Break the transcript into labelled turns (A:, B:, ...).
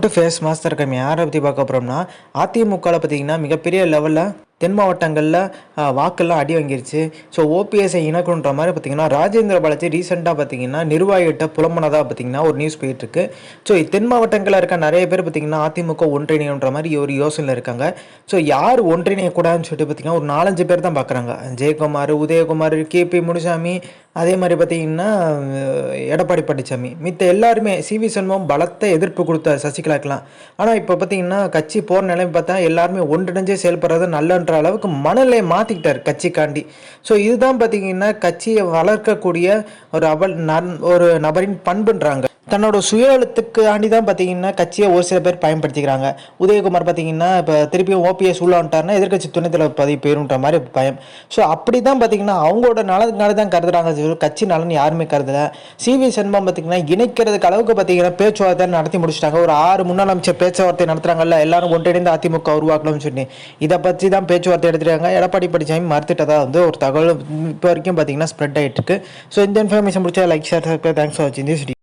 A: To face master come யாரை பற்றி பார்க்க போகிறோம்னா அதிமுகவில் பார்த்தீங்கன்னா மிகப்பெரிய லெவலில் தென் மாவட்டங்களில் வாக்கெல்லாம் அடி வாங்கிருச்சு. ஸோ ஓபிஎஸ்ஐ இணக்குன்ற மாதிரி பார்த்தீங்கன்னா ராஜேந்திர பாலாஜி ரீசெண்டாக பார்த்தீங்கன்னா நிர்வாகிகிட்ட புலம்புனதாக பார்த்தீங்கன்னா ஒரு நியூஸ் போயிட்டுருக்கு. ஸோ தென் மாவட்டங்களில் இருக்க நிறைய பேர் பார்த்தீங்கன்னா அதிமுக ஒன்றிணைன்ற மாதிரி ஒரு யோசனையில் இருக்காங்க. ஸோ யார் ஒன்றிணையக்கூடாதுன்னு சொல்லிட்டு பார்த்தீங்கன்னா ஒரு 4-5 பேர் தான் பார்க்குறாங்க. ஜெயக்குமார், உதயகுமார், கேபி முனுசாமி, அதே மாதிரி பார்த்தீங்கன்னா எடப்பாடி பழனிசாமி, மித்த எல்லாருமே சிவி சண்முகம் பலத்த எதிர்ப்பு கொடுத்தார் சசிகலாக்கெலாம். ஆனால் இப்போ பார்த்தீங்கன்னா கட்சி போகிற நிலைமை பார்த்தா எல்லாருமே ஒன்றிணைஞ்சே செயல்படுறது நல்லன்ற அளவுக்கு மனநிலையை மாற்றிக்கிட்டார் கட்சிக்காண்டி. ஸோ இதுதான் பார்த்தீங்கன்னா கட்சியை வளர்க்கக்கூடிய ஒரு நபரின் பண்புன்றாங்க. தன்னோட சுயநலத்துக்காண்டி தான் பார்த்தீங்கன்னா கட்சியை ஒரு சில பேர் பயன்படுத்திக்கிறாங்க. உதயகுமார் பார்த்தீங்கன்னா இப்போ திருப்பியும் ஓபிஎஸ் உள்ள வந்துட்டாருன்னா எதிர்கட்சி துணைத் தலைவர் பதவி போயிருன்ற மாதிரி பயம். ஸோ அப்படி தான் பார்த்தீங்கன்னா அவங்களோட நலனுக்காக தான் கருதுறாங்க, கட்சி நலன் யாருமே கருதலை. சிவி சண்முகம் பார்த்தீங்கன்னா இணைக்கிறதுக்கு அளவுக்கு பார்த்தீங்கன்னா பேச்சுவார்த்தை நடத்தி முடிச்சிட்டாங்க. ஒரு 6 முன்னாள் அமைச்சர் பேச்சுவார்த்தை நடத்துறாங்கல்ல, எல்லாரும் ஒன்றிணைந்து அதிமுக உருவாக்கணும்னு சொல்லி இதை பற்றி தான் பேச்சுவார்த்தை எடுத்துருக்காங்க. எடப்பாடி பழனிசாமி மறுத்துட்டதா ஒரு தகவல் இப்போ வரைக்கும் பார்த்தீங்கன்னா ஸ்ப்ரெட் ஆகிட்டு இருக்கு. ஸோ இந்த இன்ஃபர்மேஷன் பிடிச்சா like, share, subscribe. Thanks for வாட்சிங் திஸ் வீடியோ.